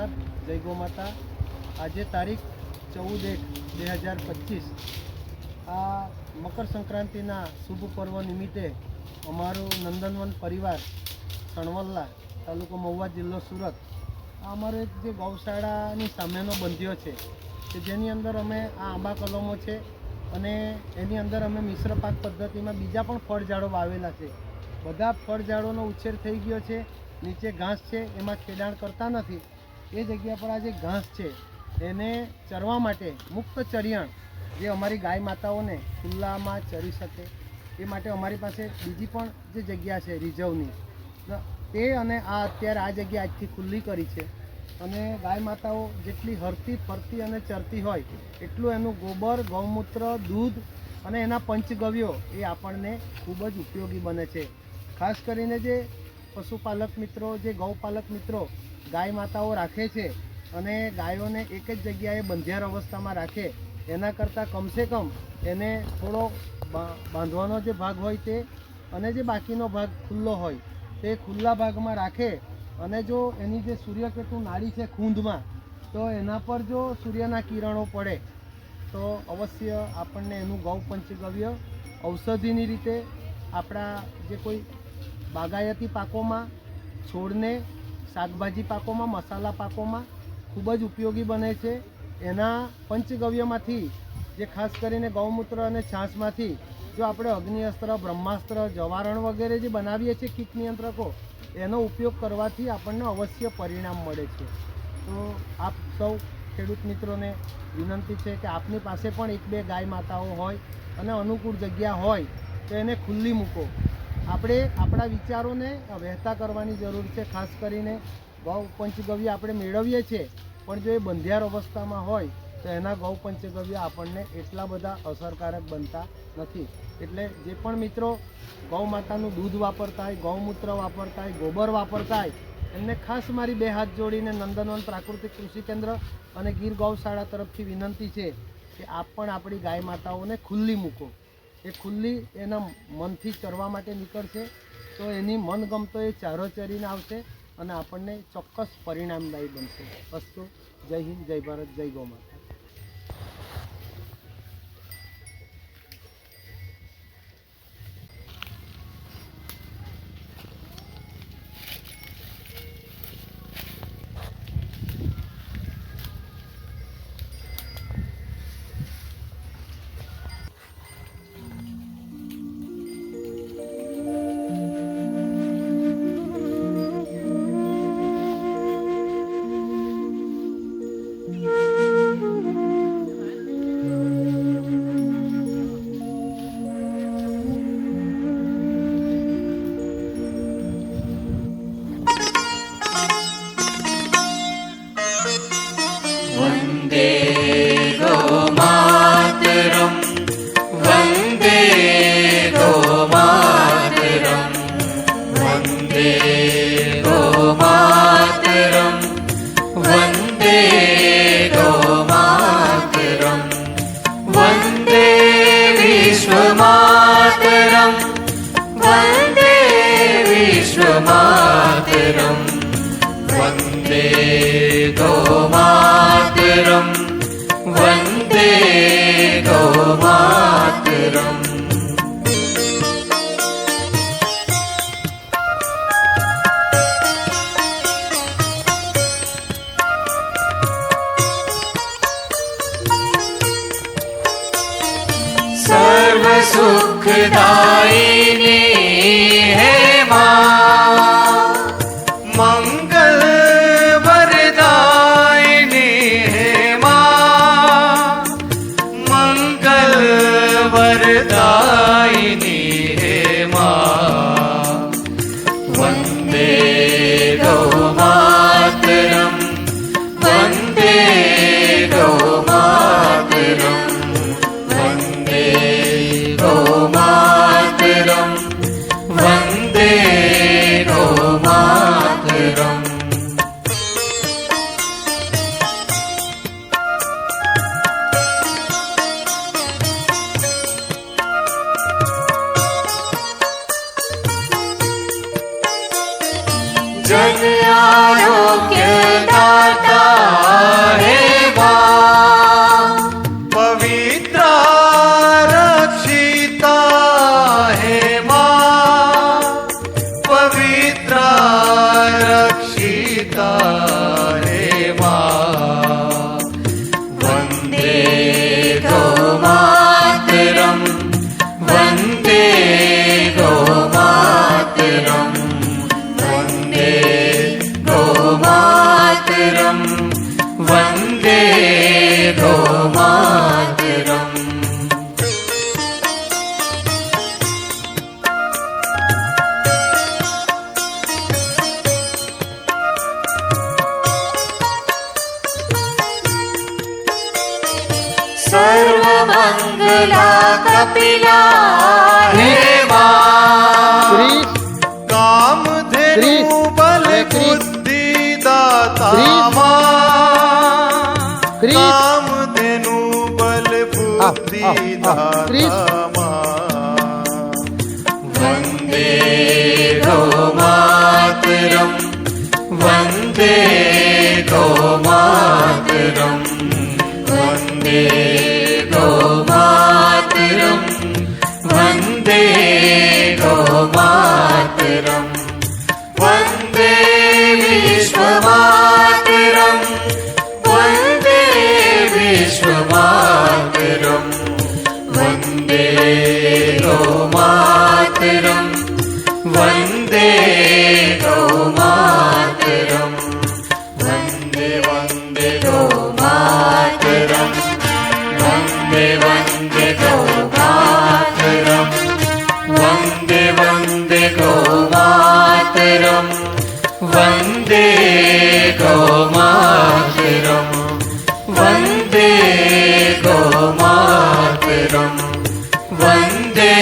नमस्कार, जय गौ माता। आज तारीख 14/1/2025 आ मकर संक्रांति शुभ पर्व निमित्ते अमारू नंदनवन परिवार सणवल्ला तालुको महुवा जिल्लो सूरत अमारो एक जे गौशाळानी सामेनो बंध्यो छे के जेनी अंदर अमे आ आंबा कलमो छे अने एनी अंदर अमे मिश्र पाक पद्धति में बीजा पण फळझाड़ो वावेला छे। बधा फळझाड़ोनो उछेर थई गयो छे। नीचे घास है एमां खेडाण करता नहीं। ए जग्या पर आज घास है एने चरवा माटे मुक्त चरियाण जे अमारी गाय माताओं ने खुल्ला में चरी सके ए माटे अमारी पासे बीजी पण जे जग्या है रिजर्वनी ते अने आ अत्यारे आ जग्या आजथी खुल्ली करी छे अने गाय माताओं जेटली हरती फरती अने चरती होय एटલું एनुं गोबर गौमूत्र दूध अने एना पंचगव्यो ए आपणने खूब ज उपयोगी बने छे। खास करीने जे पशुपालक मित्रों जे गौपालक मित्रों गाय माताओं राखे छे अने गायोने एक ज जग्याए बंधियार अवस्था में राखे एना करता कम से कम एने थोड़ो बांधवानो जे भाग होय ते अने जे बाकीनो भाग खुल्लो होय ते खुल्ला भाग में राखे अने जो एनी जे सूर्यकेतु नाड़ी छे खूंद में तो एना पर जो सूर्यना किरणों पड़े तो अवश्य आपणने एनुं गौ पंचगव्य औषधिनी रीते आपणा जे कोई बागायती पाकों में छोड़ने शाकभाजी पाकों में मसाला पाकों में खूब ज उपयोगी बने छे। एना पंचगव्यमांथी जे खास करीने गौमूत्र अने छाशमांथी जो आपणे अग्निअस्त्र ब्रह्मास्त्र जवारण वगैरह जे बनावीए छीए कीट नियंत्रकों एनो उपयोग करवाथी आपणने अवश्य परिणाम मळे छे। तो आप सौ खेडूत मित्रों ने विनंती है कि आपनी पासे पण एक बे गाय माताओं होय अने अनुकूल जग्या होय तो एने खुल्ली मूको। આપણે આપણા વિચારોને વહેતા કરવાની જરૂર છે। ખાસ કરીને ગૌ પંચગવ્ય આપણે મેળવીએ છીએ પણ જો એ બંધિયાર અવસ્થામાં હોય તો એના ગૌ પંચગવ્ય આપણને એટલા બધા અસરકારક બનતા નથી। એટલે જે પણ મિત્રો ગૌ માતાનું દૂધ વાપરતા હોય ગૌમૂત્ર વાપરતા હોય ગોબર વાપરતા હોય એમને ખાસ મારી બે હાથ જોડીને નંદનવન પ્રાકૃતિક કૃષિ કેન્દ્ર અને ગીર ગૌશાળા તરફથી વિનંતી છે કે આપ પણ આપણી ગાય માતાઓને ખુલ્લી મૂકો। એ ખુલ્લી એના મનથી ચરવા માટે નીકળશે તો એની મનગમતો એ ચારો ચરીને આવશે અને આપણને ચોક્કસ પરિણામદાયી બનશે। અસ્તુ જય હિન્દ, જય ભારત, જય ગૌ માતા। सर्व सुखदायिनी है माँ, मंगल वरदायिनी है माँ, मंगल वरदायिनी है माँ। वंदे गौ मातरम, वंदे गौ मातरम, वंदे गौ मातरम, वंदे गौ मातरम। जन आरोग्य दाता पिता हे माँ वन्दे गौमातरम् वन्दे गौमातरम् वन्दे गौमातरम् वन्दे गौमातरम् सर्वमंगला कपिला हे माँ कामधेनु बल बुद्धि दाता माँ कामधेनु बल बुद्धि दाता माँ वन्दे गौमातरम् वन्दे गौमातरम् वन्दे गौमातरम् वन्दे गौमातरम् वन्दे विश्वमातरम् वन्दे विश्वमातरम् वन्दे गौमातरम् वन्दे गौमातरम् वन्दे वन्दे गौमातरम् वन्दे वन्दे गौमातरम् वन्दे वन्दे गौमातरम् वन्दे गौमातरम् वन्दे गौमातरम् वन्दे